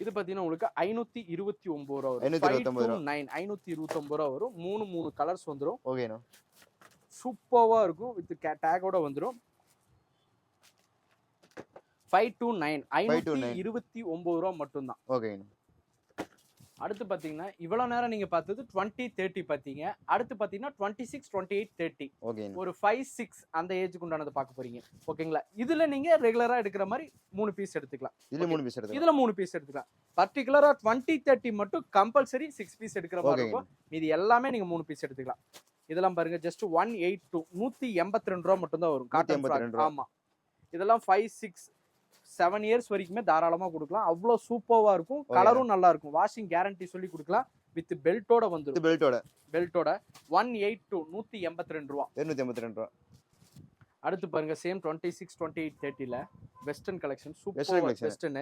இது பாத்தீங்கன்னா உங்களுக்கு 529 ரூபா வரும். 529 ரூபா வரும். 3 கலர்ஸ் வந்துரும். ஓகேனா? சூப்பரா இருக்கும். வித் டேகோட வந்துரும். 529 529 ரூபா மட்டும் தான். ஓகேனா? அடுத்து பாத்தீங்கன்னா இவ்வளவு நேரம் நீங்க பார்த்தது 2030 பாத்தீங்க. அடுத்து பாத்தீங்கன்னா 26 28 30 ஒரு 5 6 அந்த ஏஜுக்கு உண்டானது பார்க்க போறீங்க. ஓகேங்களா? இதுல நீங்க ரெகுலரா எடுக்கிற மாதிரி 3 பீஸ் எடுத்துக்கலாம். இதுல 3 பீஸ் எடுத்துக்கலாம். இதுல 3 பீஸ் எடுத்துக்கலாம். பர்టిక్యులரா 2030 மட்டும் கம்பல்சரி 6 பீஸ் எடுக்கிற மாதிரி இருக்கும். மீதி எல்லாமே நீங்க 3 பீஸ் எடுத்துக்கலாம். இதெல்லாம் பாருங்க ஜஸ்ட் 182 182 ரூபா மட்டும் தான் வரும். காட்டன். ஆமா இதெல்லாம் 5 6 7 இயர்ஸ் வரைக்குமே தாராளமா கொடுக்கலாம். அவ்வளோ சூப்பரா இருக்கும். கலரும் நல்லா இருக்கும். வாஷிங் கேரண்டி சொல்லி கொடுக்கலாம். வித் பெல்ட்டோட வந்துரும். பெல்ட்டோட 182 182 ரூபா. 282 ரூபா. அடுத்து பாருங்க சேம் 26 28 30ல western collection Western super collection. Western.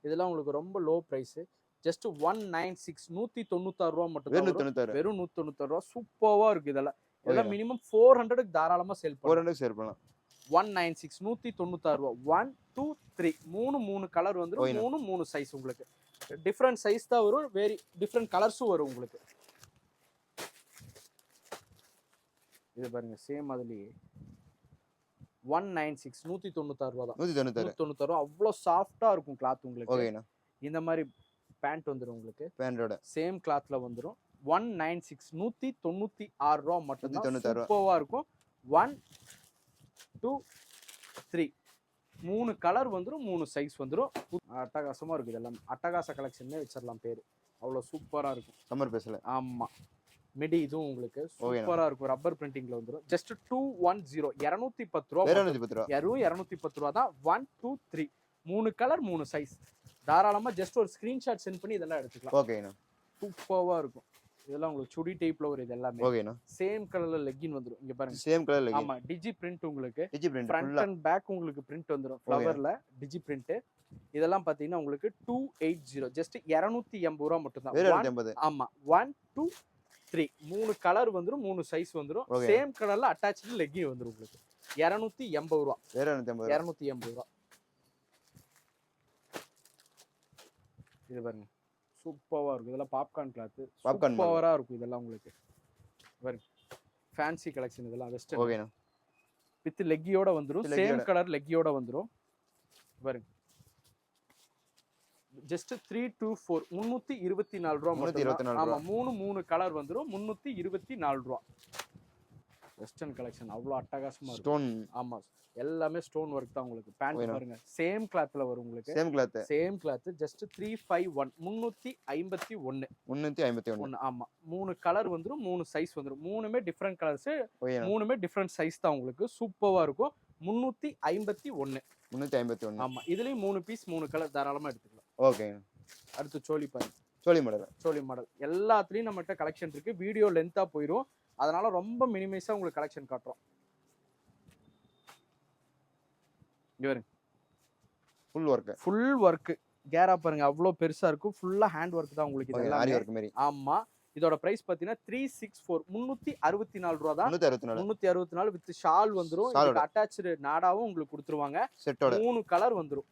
இதெல்லாம் உங்களுக்கு ரொம்ப லோ பிரைஸ். ஜஸ்ட் 196 196 ரூபா மட்டும் வெறும் தான் வரும். 196 வெறும் 196 ரூபா சூப்பர்வா இருக்கு இதெல்லாம். இதெல்லாம் ஓகேண்ணா. மினிமம் 400க்கு தாராளமா சேல் பண்ணலாம். 400 ஷேர் பண்ணலாம். 196 196 ரூபா. 1 2 3 மூணு கலர் வந்துரும். ஓகேண்ணா. மூணு சைஸ் உங்களுக்கு. டிஃபரண்ட் சைஸ் தான் வரும். வேரி டிஃபரண்ட் கலர்ஸும் வரும் உங்களுக்கு. இது பாருங்க சேம் அதுலயே 196 196 ரூபா தான். 196 ரூபா. அவ்வளோ சாஃப்டா இருக்கும் கிளாத் உங்களுக்கு. ஓகேண்ணா. இந்த மாதிரி பேண்ட் வந்துரும் உங்களுக்கு. பேண்டோட சேம் கிளாத்ல வந்துரும். 196 196 ரூபா மட்டும் தான். 196 ரூபா. சூப்பர்வா இருக்கும். 1 2 3 மூணு கலர் வந்துரும். மூணு சைஸ் வந்துரும். அட்டகாசமா இருக்கு இதெல்லாம். அட்டகாச கலெக்ஷன்னே வச்சிடலாம் பேரு. அவ்வளோ சூப்பரா இருக்கும். சம்மர் பேசல. ஆமா. மிடி இதுவும் உங்களுக்கு சூப்பரா இருக்கும். ரப்பர் பிரிண்டிங்ல வந்துரும். ஜஸ்ட் 210 210 ரூபா. வேற 210 ரூபா. 210 ரூபா தான். 1 2 3 மூணு கலர் மூணு சைஸ். தாராளமா ஜஸ்ட் ஒரு ஸ்கிரீன்ஷாட் சென்ட் பண்ணி இதெல்லாம் எடுத்துக்கலாம். ஓகேண்ணா. சூப்பர்வா இருக்கும். இதெல்லாம் உங்களுக்கு சுடி டைப்ல ஒரு இது எல்லாமே. ஓகேண்ணா. சேம் கலர்ல லெக்கின் வந்துரும். இங்க பாருங்க. Same colour legging. ஆமா டிஜி பிரிண்ட் உங்களுக்கு. டிஜி பிரிண்ட் ஃப்ரண்ட் ஃபுல்லா. அண்ட் பேக் உங்களுக்கு பிரிண்ட் வந்துரும். ஃப்ளவர்ல டிஜி பிரிண்ட். இதெல்லாம் பாத்தீங்கன்னா உங்களுக்கு 280 ஜஸ்ட் 280 ரூபா மட்டும் தான். வேற 280. ஆமா 1 2 3 மூணு கலர் வந்துரும். மூணு சைஸ் வந்துரும். Okay. சேம் கலர்ல அட்டாச்டு லெக்கின் வந்துரும் உங்களுக்கு. 280 ரூபா. வேற 280. 280 ரூபா. இது பாருங்க சூப்பரா இருக்கும். இதெல்லாம் பாப்கார்ன் கிளாத். Popcorn சூப்பரா இருக்கும் இதெல்லாம் உங்களுக்கு. பாருங்க ஃபேன்சி கலெக்ஷன் இதெல்லாம் வெஸ்டர்ன். ஓகேண்ணா. வித் லெக்கியோட வந்துரும். With சேம் leggy-யோட. கலர் லெக்கியோட வந்துரும். பாருங்க ஜஸ்ட் 324 324 ரூபா மட்டும். 324 ஆமா மூணு கலர் வந்துரும். 324 ரூபா. வெஸ்டர்ன் கலெக்ஷன் அவ்வளோ அட்டகாசமா இருக்கும். ஸ்டோன். ஆமா எல்லாமே ஸ்டோன் ஒர்க் தான் உங்களுக்கு. பேண்ட் ஓகேண்ணா. பாருங்க சேம் கிளாத்ல வரும் உங்களுக்கு. Same cloth. Same cloth just 351 351 351. ஆமா மூணு கலர் வந்துரும். மூணு சைஸ் வந்துரும். மூணுமே டிஃபரெண்ட் கலர்ஸ். ஓகேண்ணா. மூணுமே டிஃபரெண்ட் சைஸ் தான் உங்களுக்கு. சூப்பரா இருக்கும். 351. 351. ஆமா இதுலயும் மூணு பீஸ் மூணு கலர் தாராளமா எடுத்துக்கலாம். ஓகேண்ணா. அடுத்து சோலி பாருங்க. சோலி மாடல். சோலி மாடல் எல்லாத்துலயும் நம்மகிட்ட கலெக்ஷன் இருக்கு. வீடியோ லென்த்தா போயிடும். அதனால ரொம்ப மினிமைஸா உங்களுக்கு கலெக்ஷன் காட்டுறோம். இங்க பாருங்க ஃபுல் வர்க். Full work. கேரா பாருங்க அவ்வளோ பெருசா இருக்கும். ஃபுல்லா ஹேண்ட் ஒர்க் தான் உங்களுக்கு ஆரி இதெல்லாம். வர்க் மாதிரி. ஆமா இதோட பிரைஸ் பாத்தீங்கன்னா 364 364 ரூபா தான். 364. 364 வித் ஷால் வந்துரும். Shawl இதுக்கு அட்டாச்டு நாடாவும் உங்களுக்கு கொடுத்துருவாங்க. செட்டோட. மூணு கலர் வந்துரும்.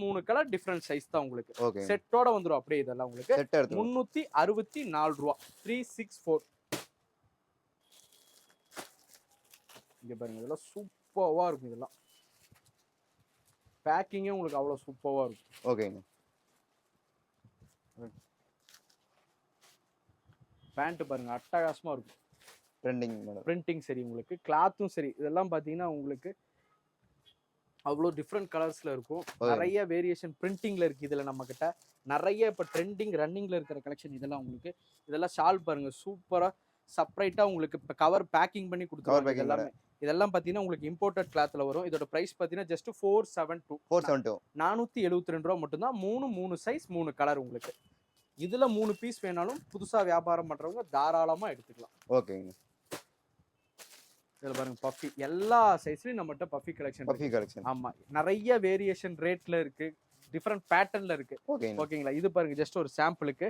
மூணு கலர் டிஃபரெண்ட் சைஸ் தான் உங்களுக்கு. ஓகே. செட்டோட வந்துரும். அப்படியே இதெல்லாம் உங்களுக்கு செட் எடுத்து 364 ரூபா. 364. இங்க பாருங்க இதெல்லாம் சூப்பர்வா இருக்கும். இதெல்லாம் பேக்கிங்கே உங்களுக்கு அவ்வளோ சூப்பர்வா இருக்கும். ஓகேங்க. பேண்ட் பாருங்க அட்டகாசமா இருக்கும். Trending model. பிரிண்டிங் சரி உங்களுக்கு. கிளாத்தும் சரி. இதெல்லாம் பாத்தீங்கன்னா உங்களுக்கு அவ்வளோ டிஃப்ரெண்ட் கலர்ஸ்ல இருக்கும். நிறைய வேரியேஷன் பிரிண்டிங்ல இருக்கு இதுல நம்ம கிட்ட. நிறைய இப்போ ட்ரெண்டிங் ரன்னிங்ல இருக்கிற கலெக்ஷன் இதெல்லாம் உங்களுக்கு. இதெல்லாம் ஷால் பாருங்க சூப்பரா செப்பரேட்டா உங்களுக்கு இப்போ கவர் பேக்கிங் பண்ணி கொடுத்துருவாங்க. எல்லாமே இதெல்லாம் பாத்தீங்கன்னா உங்களுக்கு இம்போர்ட்டட் கிளாத்ல வரும். இதோட பிரைஸ் பாத்தீங்கன்னா ஜஸ்ட் 472. 472 ரூபா மட்டும் தான். மூணு சைஸ் மூணு கலர் உங்களுக்கு. இதுல மூணு பீஸ் வேணாலும் புதுசா வியாபாரம் பண்றவங்க தாராளமா எடுத்துக்கலாம். ஓகேங்க. இதுல பாருங்க பஃபி எல்லா சைஸ்லயும் நம்மகிட்ட பஃபி கலெக்ஷன். Puffy collection. ஆமா நிறைய வேரியேஷன் ரேட்ல இருக்கு. டிஃபரெண்ட் பேட்டர்ன்ல இருக்கு. ஓகேங்க. ஓகேங்களா. இது பாருங்க ஜஸ்ட் ஒரு சாம்பிளுக்கு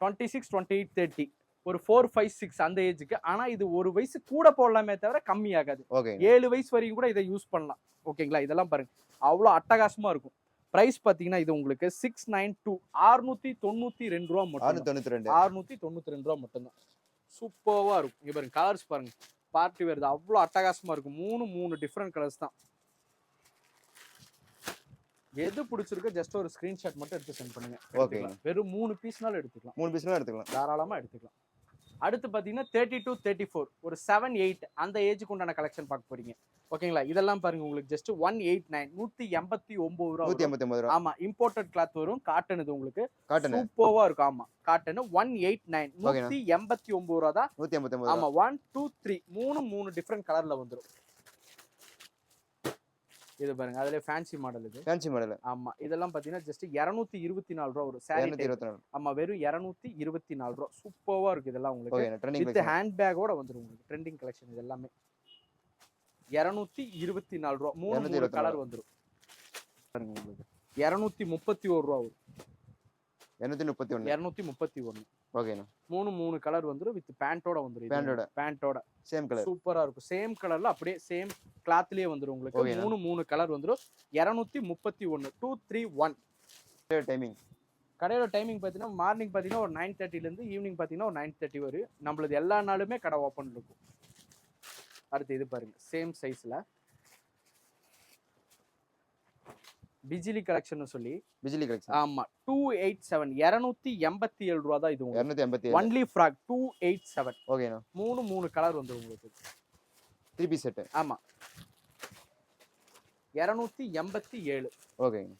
26 28 30 ஒரு 4 5 6 அந்த ஏஜுக்கு. ஆனா இது ஒரு வயசு கூட போடலாமே தவிர கம்மி ஆகாது. ஓகே. 7 வயசு வரைக்கும் கூட இதை யூஸ் பண்ணலாம். ஓகேங்களா. இதெல்லாம் பாருங்க அவ்வளோ அட்டகாசமா இருக்கும். பிரைஸ் பாத்தீங்கன்னா இது உங்களுக்கு 692 692 ரூபா மட்டும். 692 ரூபா மட்டும் தான். சூப்பர்வா இருக்கும். இங்க பாருங்க கலர்ஸ் பாருங்க. பார்ட்டி வேர் அவ்வளோ அட்டகாசமா இருக்கும். மூணு டிஃப்ரெண்ட் கலர்ஸ் தான். எது பிடிச்சிருக்கோ ஜஸ்ட் ஒரு ஸ்கிரீன்ஷாட் மட்டும் எடுத்து சென்ட் பண்ணுங்க. ஓகே. வெறும் 3 பீஸ்னாலும் எடுத்துக்கலாம். 3 பீஸ்னாலும் எடுத்துக்கலாம். தாராளமா எடுத்துக்கலாம். அடுத்து பாத்தீங்கன்னா 32 34 ஒரு 7 8 அந்த ஏஜுக்கு உண்டான கலெக்ஷன் பார்க்க போறீங்க. ஓகேங்களா. இதெல்லாம் பாருங்க உங்களுக்கு ஜஸ்ட் 189 189 ரூபா. 189 ரூபா. ஆமா இம்போர்ட்டட் கிளாத் வரும். காட்டன் இது உங்களுக்கு. காட்டன் சூப்பர்வா இருக்கும். ஆமா காட்டன் 189 189 ரூபா தான். 189. ஆமா 1 2 3 மூணு டிஃபரெண்ட் கலர்ல வந்துரும். இது பாருங்க அதுல ஃபேன்சி மாடல். இது ஃபேன்சி மாடல். ஆமா இதெல்லாம் பாத்தீங்கன்னா ஜஸ்ட் 224 ரூபா ஒரு சாரி. 224. ஆமா வெறும் 224 ரூபா. சூப்பர்வா இருக்கு இதெல்லாம் உங்களுக்கு. ஓகே. ட்ரெண்டிங் வித் ஹேண்ட் பேக்கோட வந்துரும் உங்களுக்கு. ட்ரெண்டிங் கலெக்ஷன் இது எல்லாமே. 224 ரூபா. 3 கலர் வந்துரும் பாருங்க உங்களுக்கு. 231 ரூபா வரும். 231. 231. ஓகேண்ணா. 3 கலர் வந்துரும் வித் பேண்டோட வந்துரும். பேண்டோட சேம் கலர். சூப்பரா இருக்கும். சேம் கலர்ல அப்படியே சேம் கிளாத்லயே வந்துரும் உங்களுக்கு. 3 கலர் வந்துரும். 231. 231. டைமிங் கடையோட டைமிங் பார்த்தீங்கன்னா மார்னிங் பார்த்தீங்கன்னா ஒரு 9:30லேருந்து ஈவினிங் பார்த்தீங்கன்னா ஒரு 9:30 வரும். நம்மளது எல்லா நாளுமே கடை ஓப்பன் இருக்கும். அடுத்து இது பாருங்க சேம் சைஸ்ல பிஜிலி கலெக்ஷன் சொல்லி. பிஜிலி கலெக்ஷன். ஆமா 287. 287 ரூபா தான் இது. 287. Only frock 287. ஓகேண்ணா. 3 கலர் வந்துரும் உங்களுக்கு. 3 பீஸ் செட். ஆமா 287. ஓகேங்க.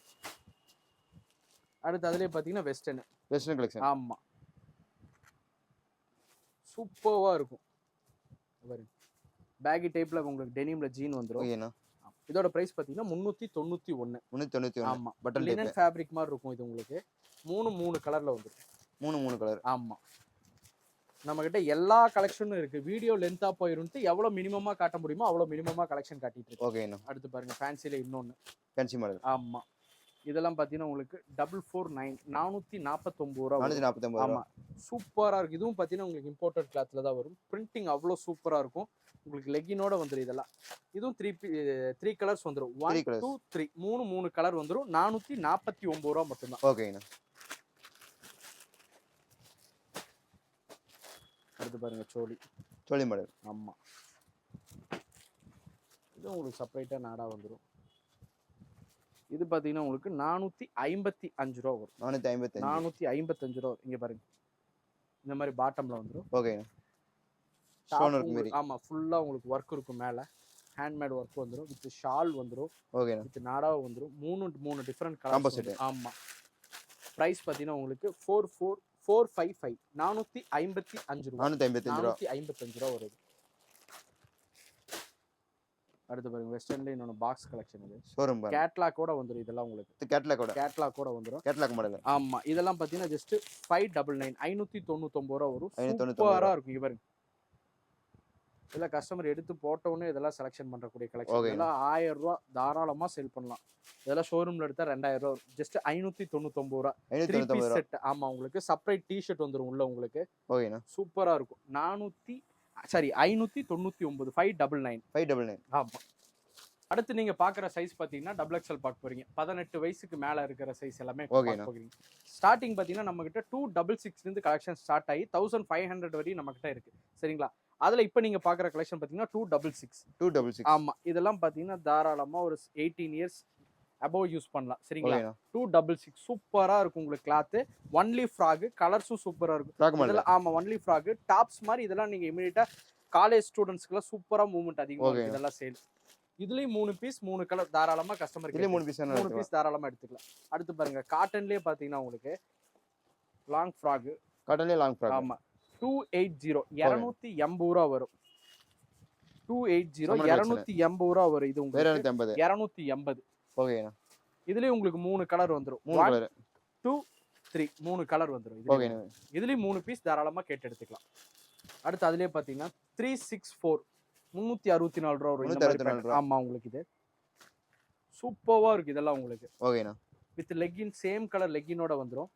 அடுத்து அதுலயே பாத்தீங்கன்னா வெஸ்டர்ன் கலெக்ஷன். ஆமா சூப்பர்வா இருக்கும். பாருங்க பேகி டைப்ல உங்களுக்கு டெனிம்ல ஜீன் வந்துரும். ஓகேண்ணா. இதோட பிரைஸ் பாத்தீங்கன்னா 391. 391. ஆமா பட்டன் லினன் ஃபேப்ரிக் மாதிரி இருக்கும் இது உங்களுக்கு. 3 கலர்ல வந்துரும். 3 கலர். ஆமா நம்ம கிட்ட எல்லா கலெக்ஷனும் இருக்கு. வீடியோ லென்த்தா போயிருந்துட்டு எவ்வளவு மினிமமா காட்ட முடியுமோ அவ்வளவு மினிமமா கலெக்ஷன் காட்டிட்டு இருக்கு. ஓகேண்ணா. அடுத்து பாருங்க ஃபேன்சில இன்னொன்னு ஃபேன்சி மாடல். ஆமா இதெல்லாம் பாத்தீங்கன்னா உங்களுக்கு 449. 449 ரூபா. 449. ஆமா சூப்பரா இருக்கு. இதுவும் பாத்தீங்கன்னா உங்களுக்கு இம்போர்ட்டட் கிளாத்ல தான் வரும். பிரிண்டிங் அவ்வளவு சூப்பரா இருக்கும். உங்களுக்கு லெகினோட வந்துரும். இதெல்லாம் இதுவும் 3 கலர்ஸ் வந்துரும். 1 2 3 3 கலர் வந்துரும். 449 ரூபா மட்டும்தான். ஓகேண்ணா. அடுத்து பாருங்க சோலி மாடல். ஆமா இது உங்களுக்கு செப்பரேட்டா நாடா வந்துரும். இது பாத்தீங்கன்னா உங்களுக்கு 455 ரூபா வரும். 455 ரூபா. இங்க பாருங்க இந்த மாதிரி பாட்டம்ல வந்துரும். ஓகேண்ணா. ஸ்டோன் வர்க் மாதிரி. ஆமா ஃபுல்லா உங்களுக்கு வர்க் இருக்கும். மேல ஹேண்ட்மேட் வர்க் வந்துரும். வித் ஷால் வந்துரும். ஓகேண்ணா. வித் நாடாவ வந்துரும். 3 டிஃபரண்ட் கலர்ஸ். ஆமா பிரைஸ் பாத்தீங்கன்னா உங்களுக்கு 455. 455 ரூபா. 455 ரூபா வருது. அடுத்து பாருங்க வெஸ்டர்ன்ல இன்னொரு பாக்ஸ் கலெக்ஷன். இது ஷோரூம் கேட்லாக் கூட வந்துரும். இதெல்லாம் உங்களுக்கு கேட்லாக் கூட வந்துரும். Catalogue model. ஆமா இதெல்லாம் பாத்தீங்கன்னா ஜஸ்ட் 599. 599 ரூபா வரும். சூப்பரா இருக்கும். இங்க பாருங்க இதெல்லாம் கஸ்டமர் எடுத்து போட்டோன்னே இதெல்லாம் செலக்ஷன் பண்றக்கூடிய கலெக்ஷன். இதெல்லாம் 1000 ரூபா தாராளமா சேல் பண்ணலாம். இதெல்லாம் ஷோரூம்ல எடுத்தா 2000 ரூபா வரும். ஜஸ்ட் 599 ரூபா. 3 பீஸ் செட். ஆமா உங்களுக்கு செப்பரேட் டி-ஷர்ட் வந்துரும் உள்ள உங்களுக்கு. ஓகேண்ணா. சூப்பரா இருக்கும். 599. 599. ஆமா அடுத்து நீங்க பாக்குற சைஸ் பாத்தீங்கன்னா XXL பார்க்க போறீங்க. 18 வயசுக்கு மேல இருக்கிற சைஸ் எல்லாமே பார்க்க போறீங்க. ஸ்டார்டிங் பாத்தீங்கன்னா நம்ம கிட்ட 266 இருந்து கலெக்ஷன் ஸ்டார்ட் ஆகி 1500 வரையும் நம்ம கிட்ட இருக்கு. சரிங்களா? அதுல இப்ப நீங்க பாக்குற கலெக்ஷன் பாத்தீங்கன்னா 266. ஆமா இதெல்லாம் பாத்தீங்கன்னா தாராளமா ஒரு 18 இயர்ஸ் அபோவ் யூஸ் பண்ணலாம். சரிங்களா? 266 சூப்பரா இருக்கும் உங்களுக்கு கிளாத். ஒன்லி ஃப்ராக் கலர்ஸும் சூப்பரா இருக்கும். இதெல்லாம் ஆமா ஒன்லி ஃப்ராக் டாப்ஸ் மாதிரி. இதெல்லாம் நீங்க இமிடியேட்டா காலேஜ் ஸ்டூடெண்ட்ஸ்க்குலாம் சூப்பரா மூவ்மெண்ட் அதிகமா இருக்கு. இதெல்லாம் சேல். இதுலயும் 3 பீஸ் 3 கலர் தாராளமா கஸ்டமருக்கு 3 பீஸ் தாராளமா எடுத்துக்கலாம். அடுத்து பாருங்க காட்டன்லயே பாத்தீங்கன்னா உங்களுக்கு லாங் ஃப்ராக். ஆமா 280. 280 ரூபா வரும். 280 280 ரூபா வரும். இது உங்களுக்கு 280. ஓகேண்ணா. இதுலயும் உங்களுக்கு 3 கலர் வந்துரும். 1 2 3 3 கலர் வந்துரும். இதுலயும் 3 பீஸ் தாராளமா கேட்டு எடுத்துக்கலாம். அடுத்து அதுலயே பாத்தீங்கன்னா 364. 364 ரூபா வரும். ஆமா உங்களுக்கு இது சூப்பர்வா இருக்கு. இதெல்லாம் உங்களுக்கு ஓகேண்ணா. வித் லெகின் சேம் கலர் லெகினோட வந்துரும்.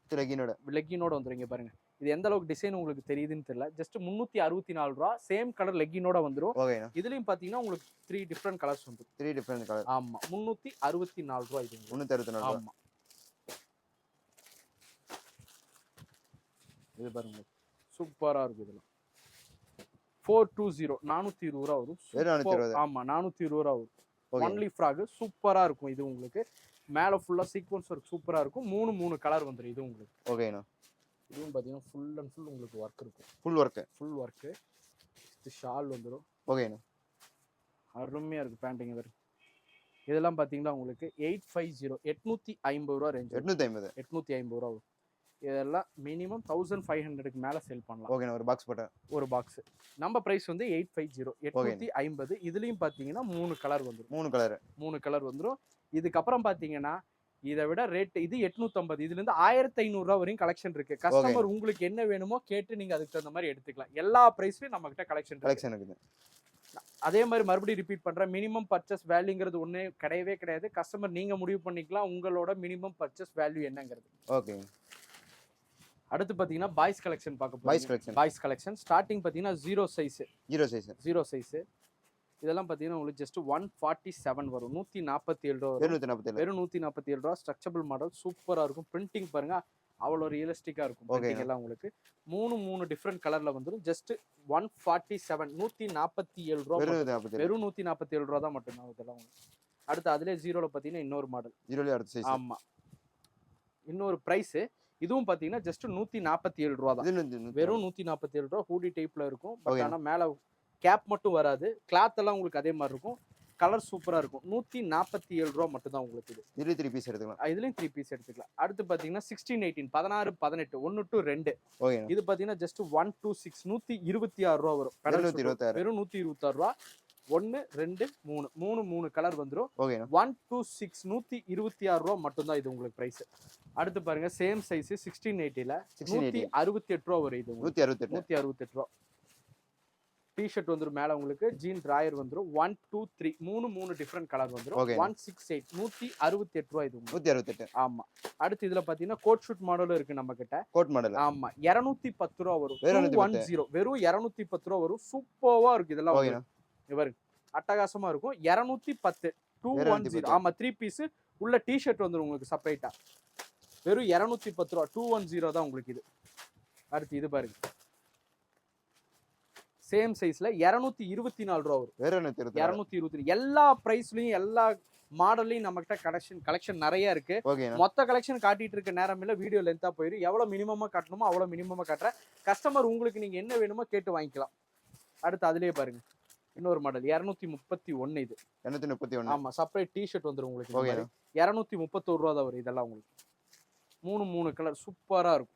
லெகினோட வந்துரும். இங்க பாருங்க இது எந்த அளவுக்கு டிசைன் உங்களுக்கு தெரியுதுன்னு தெரியல. ஜஸ்ட் 364 ரூபா. சேம் கலர் லெகினோட வந்துரும். ஓகேண்ணா. இதுலயும் பாத்தீங்கன்னா உங்களுக்கு 3 டிஃபரண்ட் கலர்ஸ் வந்துரும். 3 டிஃபரண்ட் கலர். ஆமா 364 ரூபா. இது 364. ஆமா இது பாருங்க சூப்பரா இருக்கு. இதெல்லாம் 420. 420 ரூபா வரும். ஆமா 420 ரூபா வரும். ஒன்லி ஃப்ராக் சூப்பரா இருக்கும். இது உங்களுக்கு மேல ஃபுல்லா சீக்வென்ஸ் ஒர்க் சூப்பரா இருக்கும். 3 கலர் வந்துரும். இது உங்களுக்கு ஓகேண்ணா. இதுவும் பாத்தீங்கன்னா ஃபுல் அண்ட் ஃபுல் உங்களுக்கு ஒர்க் இருக்கும். ஃபுல் ஒர்க் ஷால் வந்துரும். ஓகேண்ணா. அருமையா இருக்கு பேண்டிங். இதெல்லாம் பாத்தீங்கன்னா உங்களுக்கு 850. 850 ரூபா ரேஞ்ச். 850 ரூபா வரும். இதெல்லாம் மினிமம் 1500க்கு மேல சேல் பண்ணலாம். ஓகே ஒரு பாக்ஸ் போட்டா ஒரு பாக்ஸ். நம்ம பிரைஸ் வந்து 850. 850. இதுலயும் பாத்தீங்கன்னா 3 கலர் வந்துரும். 3 கலர் வந்துரும். இதுக்கு அப்புறம் பாத்தீங்கன்னா இதை விட ரேட் இது 850. இதுல இருந்து 1500 ரூபாய் வரையும் கலெக்ஷன் இருக்கு. கஸ்டமர் உங்களுக்கு என்ன வேணுமோ கேட்டு நீங்க அதுக்கு தகுந்த மாதிரி எடுத்துக்கலாம். எல்லா பிரைஸ்லயும் நம்ம கிட்ட கலெக்ஷன் இருக்கு. அதே மாதிரி மறுபடியும் ரிப்பீட் பண்றேன், மினிமம் பர்ச்சேஸ் வேல்யூங்கிறது ஒண்ணே கிடையவே கிடையாது. கஸ்டமர் நீங்க முடிவு பண்ணிக்கலாம் உங்களோட மினிமம் பர்ச்சேஸ் வேல்யூ என்னங்கிறது. ஓகே. அடுத்து பாத்தீங்கன்னா பாய்ஸ் கலெக்ஷன் பார்க்க பாய்ஸ் போறோம். கலெக்ஷன். பாய்ஸ் கலெக்ஷன் ஸ்டார்டிங் பாத்தீங்கன்னா 0 சைஸ். 0 சைஸ். 0 சைஸ். இதெல்லாம் பாத்தீங்கன்னா உங்களுக்கு ஜஸ்ட் 147 வரும். 147 ரூபா வரும். 147. வெறும் 147 ரூபா. ஸ்ட்ரக்சரபிள் மாடல் சூப்பரா இருக்கும். பிரிண்டிங் பாருங்க அவ்வளோ ரியலிஸ்டிக்கா இருக்கும். பிரிண்டிங் எல்லாம் உங்களுக்கு 3 டிஃப்ரெண்ட் கலர்ல வந்துடும். ஜஸ்ட் 147 147 ரூபா. வெறும் 147 ரூபா தான் மட்டும்தான் இதெல்லாம் உங்களுக்கு. அடுத்து அதுலேயே 0ல பார்த்தீங்கன்னா இன்னொரு மாடல். 0ல அடுத்த சைஸ். ஆமா, இன்னொரு பிரைஸ். இதுவும் பார்த்தீங்கன்னா ஜஸ்ட் 147 ரூபா தான். வெறும் 147 ரூபா. ஹூடி டைப்ல இருக்கும். பட் ஆனால் மேலே கேப் மட்டும் வராது. கிளாத் எல்லாம் உங்களுக்கு அதே மாதிரி இருக்கும். கலர் சூப்பரா இருக்கும். 147 ரூபா மட்டும் தான் உங்களுக்கு இது. இதுலயும் 3 பீஸ் எடுத்துக்கலாம். இதுலயும் 3 பீஸ் எடுத்துக்கலாம். அடுத்து பாத்தீங்கன்னா 16 18 16 18 1 to 2. ஓகே. இது பாத்தீங்கன்னா ஜஸ்ட் 126 126 ரூபா வரும். வெறும் 126. வெறும் 126 ரூபா. 1 2 3 3 கலர் வந்துரும். ஓகே. 126 126 ரூபா மட்டும் தான் இது உங்களுக்கு பிரைஸ். அடுத்து பாருங்க சேம் சைஸ் 16 80ல 168 ரூபா வரும். இது 168 ரூபா. டிஷர்ட் வந்துரும். மேல உங்களுக்கு ஜீன் டிராயர் வந்துரும். 1 2 3 3 டிஃபரெண்ட் கலர் வந்துரும். 168 168 ரூபா இது 168. ஆமா. அடுத்து இதுல பாத்தீங்கன்னா கோட் ஷூட் மாடலும் இருக்கு நம்ம கிட்ட. Code model. ஆமா, 210 ரூபா வரும். 210 வெறும் 210 ரூபா வரும். சூப்பரா இருக்கு இதெல்லாம். இவர் அட்டகாசமா இருக்கும். 210 210. ஆமா, 3 பீஸ் உள்ள டிஷர்ட் வந்துரும் உங்களுக்கு செப்பரேட்டா. வெறும் 210 ரூபா. 210 தான் உங்களுக்கு இது. அடுத்து இது பாருங்க, சேம் சைஸ்ல 224 ரூபா வரும். 220. எல்லா பிரைஸ்லயும் எல்லா மாடல்லையும் நம்ம கிட்ட கலெக்ஷன் நிறைய இருக்கு. மொத்த கலெக்ஷன் காட்டிட்டு இருக்க நேரம் இல்ல, வீடியோ லென்த்தா போயிடும். எவ்வளவு மினிமமா காட்டணுமோ அவ்வளவு மினிமமா காட்டுறேன். கஸ்டமர் உங்களுக்கு நீங்க என்ன வேணுமோ கேட்டு வாங்கிக்கலாம். அடுத்து அதுலயே பாருங்க இன்னொரு மாடல் 231. இது 231. ஆமா, செப்பரேட் டிஷர்ட் வந்துரும் உங்களுக்கு. 231 ரூபா தான் வரும். இதெல்லாம் உங்களுக்கு 3 கலர் சூப்பரா இருக்கும்.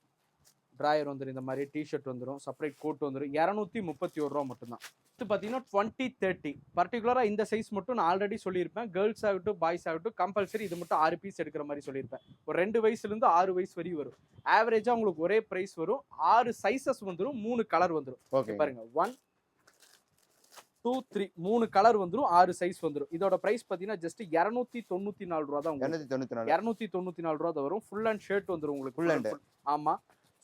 டிராயர் வந்துடும். இந்த மாதிரி டிஷர்ட் வந்துடும். செப்பரேட் கோட் வந்துடும். 231 ரூபா மட்டும்தான். இது பார்த்தீங்கன்னா 20 30 பர்டிகுலராக இந்த சைஸ் மட்டும் நான் ஆல்ரெடி சொல்லியிருப்பேன். கேர்ள்ஸ் ஆகட்டும் பாய்ஸ் ஆகட்டும் கம்பல்சரி இது மட்டும் 6 பீஸ் எடுக்கிற மாதிரி சொல்லியிருப்பேன். ஒரு 2 வயசுலேருந்து 6 வயசு வரையும் வரும். ஆவரேஜாக உங்களுக்கு ஒரே ப்ரைஸ் வரும். 6 சைஸஸ் வந்துடும். 3 கலர் வந்துடும். பாருங்க 1 2 3 3 கலர் வந்துடும். 6 சைஸ் வந்துடும். இதோட பிரைஸ் பார்த்தீங்கன்னா ஜஸ்ட் 294 ரூபா தான். 294 ரூபா தான் வரும். ஃபுல் அண்ட் ஷர்ட் வந்துடும் உங்களுக்கு. ஆமா,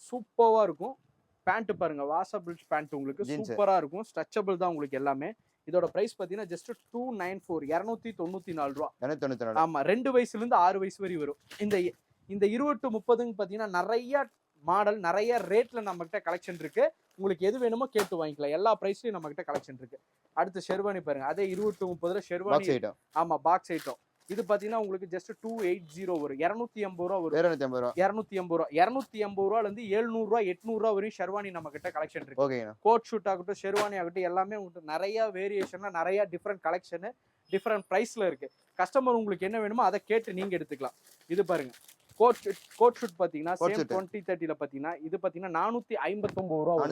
சூப்பரா இருக்கும். பேண்ட் பாருங்க, வாஷபிள் பேண்ட் உங்களுக்கு சூப்பரா இருக்கும். ஸ்ட்ரெச்சபிள் தான் உங்களுக்கு எல்லாமே. இதோட பிரைஸ் பாத்தீங்கன்னா ஜஸ்ட் 294 294 ரூபா. ஆமா, 2 வயசுல இருந்து 6 வயசு வரை வரும். இந்த 20 to 30 பாத்தீங்கன்னா நிறைய மாடல் நிறைய ரேட்ல நம்ம கிட்ட கலெக்ஷன் இருக்கு. உங்களுக்கு எது வேணுமோ கேட்டு வாங்கிக்கலாம். எல்லா பிரைஸ்லயும் நம்ம கிட்ட கலெக்ஷன் இருக்கு. அடுத்து ஷெர்வானி பாருங்க, அதே 20 to 30 ஷெர்வானி. ஆமா, பாக்ஸ் ஐட்டம். இது பாத்தீங்கன்னா உங்களுக்கு ஜஸ்ட் 280 வரும். 280 ரூபா வரும். 280 ரூபா. 280 ரூபால இருந்து 700 ரூபா 800 ரூபா வரையும் ஷெர்வானி நம்ம கிட்ட கலெக்ஷன் இருக்கு. கோட் ஷூட் ஆகட்டும் ஷெர்வானி ஆகட்டும் எல்லாமே உங்களுக்கு நிறைய வேரியேஷன்ல நிறைய டிஃப்ரெண்ட் கலெக்ஷன் டிஃப்ரெண்ட் பிரைஸ்ல இருக்கு. கஸ்டமர் உங்களுக்கு என்ன வேணுமோ அதை கேட்டு நீங்க எடுத்துக்கலாம். இது பாருங்க கோட் ஷூட் பாத்தீங்கன்னா சேம் 20 30ல பாத்தீங்கன்னா இது பாத்தீங்கன்னா 459 ரூபா.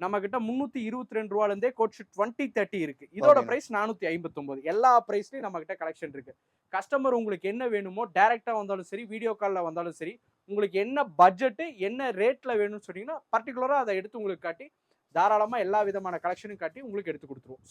நம்ம கிட்ட 322 ரூபால இருந்தே கோட் ஷூட் 20 30 இருக்கு. இதோட பிரைஸ் 459. எல்லா பிரைஸ்லயும் நம்ம கிட்ட கலெக்ஷன் இருக்கு. கஸ்டமர் உங்களுக்கு என்ன வேணுமோ டைரக்டா வந்தாலும் சரி வீடியோ கால்ல வந்தாலும் சரி உங்களுக்கு என்ன பட்ஜெட் என்ன ரேட்ல வேணும்னு சொன்னீங்கன்னா பர்டிகுலரா அதை எடுத்து உங்களுக்கு காட்டி தாராளமா எல்லா விதமான கலெக்ஷனும் காட்டி உங்களுக்கு எடுத்து கொடுத்துருவோம்.